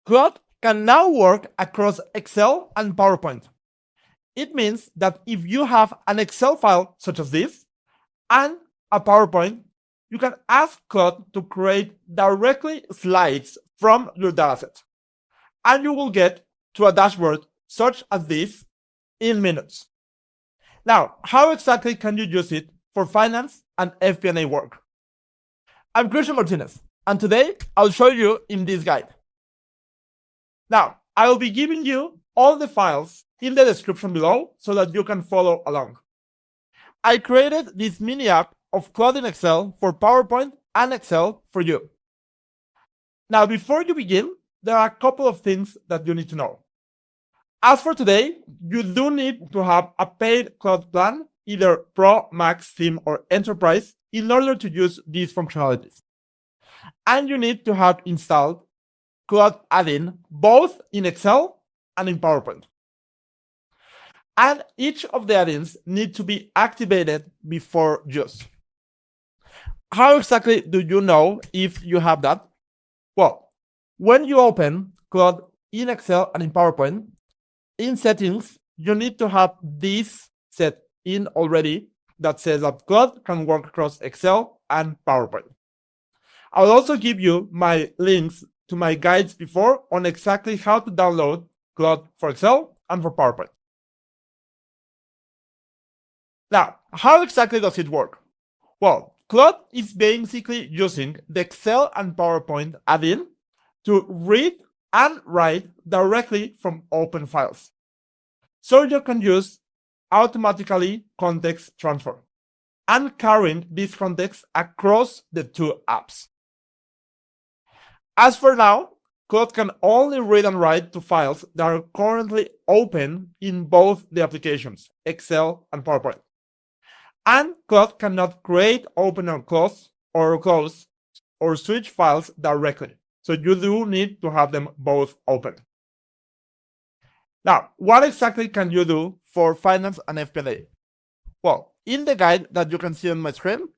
Claude can now work across Excel and PowerPoint. It means that if you have an Excel file such as this and a PowerPoint, you can ask Claude to create directly slides from your dataset, and you will get to a dashboard such as this in minutes. Now, how exactly can you use it for finance and FP&A work? I'm Christian Martinez, and today I'll show you in this guide. Now, I will be giving you all the files in the description below so that you can follow along. I created this mini app of Claude in Excel for PowerPoint and Excel for you. Now, before you begin, there are a couple of things that you need to know. As for today, you do need to have a paid Claude plan, either Pro, Max, Theme, or Enterprise, in order to use these functionalities. And you need to have installed Claude add-in both in Excel and in PowerPoint. And each of the add-ins need to be activated before use. How exactly do you know if you have that? Well, when you open Claude in Excel and in PowerPoint, in settings, you need to have this set in already that says that Claude can work across Excel and PowerPoint. I'll also give you my links to my guides before on exactly how to download Claude for Excel and for PowerPoint. Now, how exactly does it work? Well, Claude is basically using the Excel and PowerPoint add-in to read and write directly from open files. So you can use automatically context transfer and carrying this context across the two apps. As for now, Claude can only read and write to files that are currently open in both the applications, Excel and PowerPoint. And Claude cannot create, open or close or switch files directly. So you do need to have them both open. Now, what exactly can you do for finance and FP&A? Well, in the guide that you can see on my screen,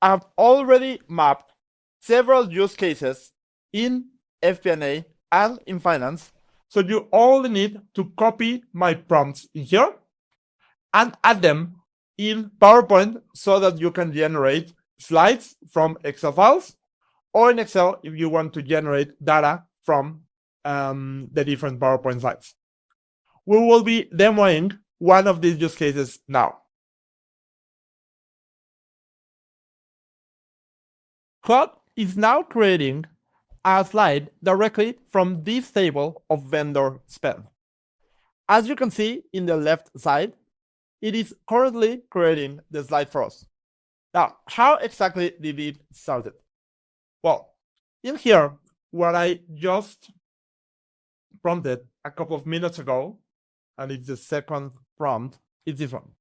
I have already mapped several use cases in FP&A and in finance. So you only need to copy my prompts in here and add them in PowerPoint so that you can generate slides from Excel files, or in Excel if you want to generate data from the different PowerPoint slides. We will be demoing one of these use cases now. Claude is now creating a slide directly from this table of vendor spend. As you can see in the left side, it is currently creating the slide for us. Now, how exactly did it start? Well, in here, what I just prompted a couple of minutes ago, and it's the second prompt, is this one.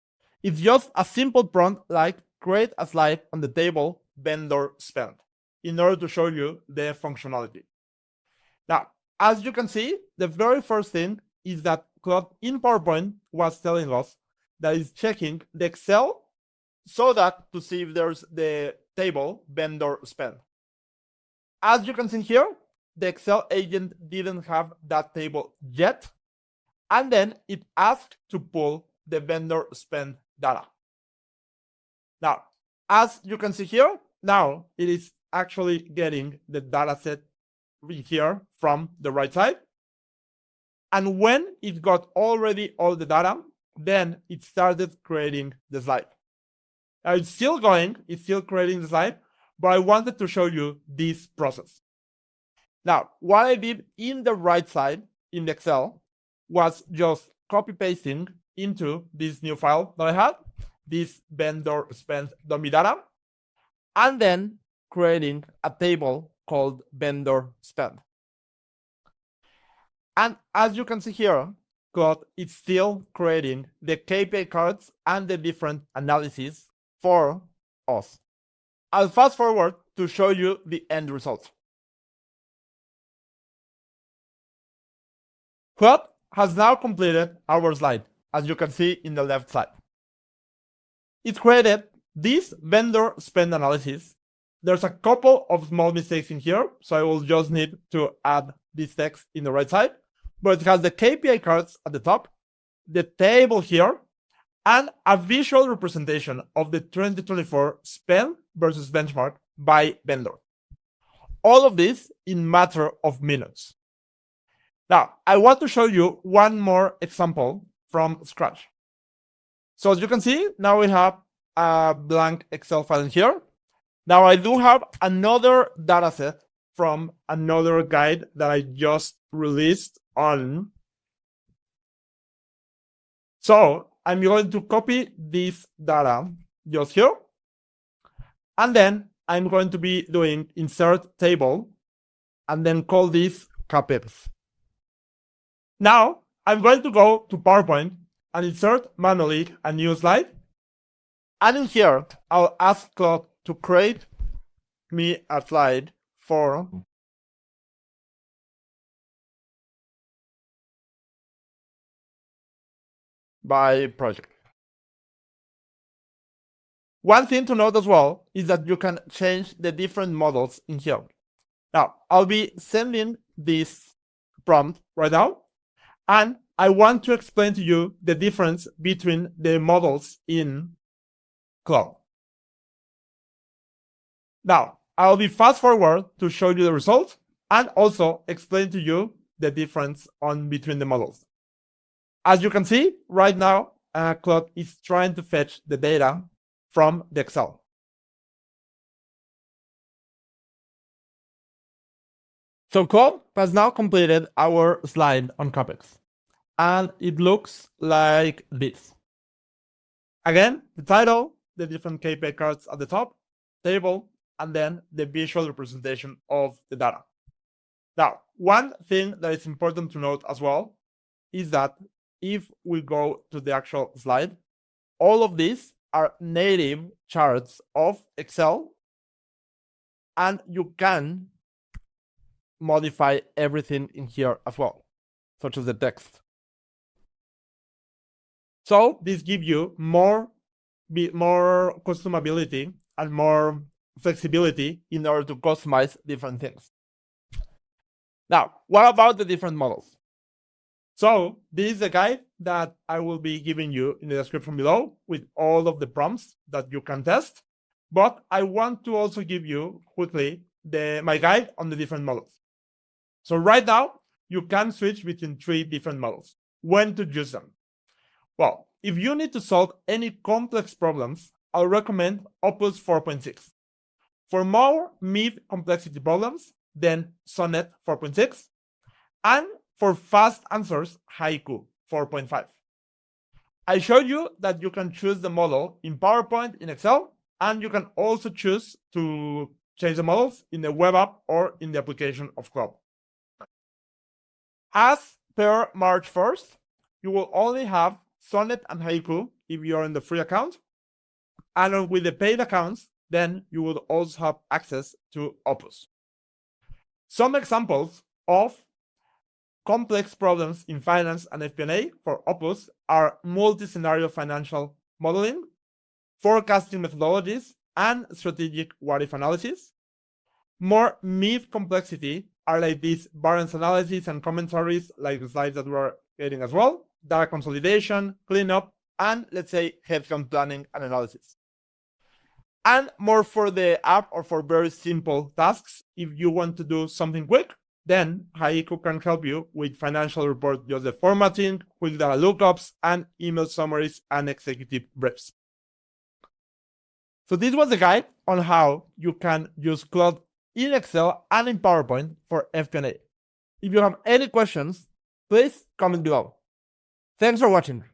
It's just a simple prompt like create a slide on the table vendor spend in order to show you the functionality. Now, as you can see, the very first thing is that Claude in PowerPoint was telling us that it's checking the Excel so that to see if there's the table vendor spend. As you can see here, the Excel agent didn't have that table yet, and then it asked to pull the vendor spend data. Now, as you can see here, now it is actually getting the data set here from the right side. And when it got already all the data, then it started creating the slide. Now it's still going, it's still creating the slide, but I wanted to show you this process. Now, what I did in the right side in the Excel was just copy pasting into this new file that I had, this vendor spend dummy data, and then creating a table called vendor spend. And as you can see here, Claude is still creating the KPI cards and the different analyses for us. I'll fast forward to show you the end result. Claude has now completed our slide, as you can see in the left side. It created this vendor spend analysis. There's a couple of small mistakes in here, so I will just need to add this text in the right side, but it has the KPI cards at the top, the table here, and a visual representation of the 2024 spend versus benchmark by vendor. All of this in matter of minutes. Now, I want to show you one more example from scratch. So as you can see, now we have a blank Excel file in here. Now I do have another dataset from another guide that I just released on. So I'm going to copy this data just here. And then I'm going to be doing insert table and then call this CapEx. Now I'm going to go to PowerPoint and insert manually a new slide. And in here, I'll ask Claude to create me a slide for by project. One thing to note as well is that you can change the different models in here. Now, I'll be sending this prompt right now, and I want to explain to you the difference between the models in Claude. Now, I'll be fast forward to show you the results and also explain to you the difference between the models. As you can see, right now, Claude is trying to fetch the data from the Excel. So Claude has now completed our slide on CapEx, and it looks like this. Again, the title, the different KPI cards at the top, table, and then the visual representation of the data. Now, one thing that is important to note as well is that if we go to the actual slide, all of these are native charts of Excel, and you can modify everything in here as well, such as the text. So this gives you more customability and more flexibility in order to customize different things. Now, what about the different models? So this is a guide that I will be giving you in the description below with all of the prompts that you can test. But I want to also give you quickly my guide on the different models. So right now, you can switch between 3 different models. When to use them? Well, if you need to solve any complex problems, I'll recommend Opus 4.6. For more mid-complexity problems, then Sonnet 4.6. And for fast answers, Haiku 4.5. I showed you that you can choose the model in PowerPoint in Excel, and you can also choose to change the models in the web app or in the application of Claude. As per March 1st, you will only have Sonnet and Haiku if you are in the free account. And with the paid accounts, then you will also have access to Opus. Some examples of complex problems in finance and FP&A for Opus are multi-scenario financial modeling, forecasting methodologies, and strategic what-if analysis. More mid-complexity are like these variance analysis and commentaries, like the slides that we're getting as well, data consolidation, cleanup, and let's say headcount planning and analysis. And more for the app or for very simple tasks, if you want to do something quick, then Haiku can help you with financial report, just the formatting, quick data lookups, and email summaries and executive briefs. So this was the guide on how you can use Claude in Excel and in PowerPoint for FP&A. If you have any questions, please comment below. Thanks for watching.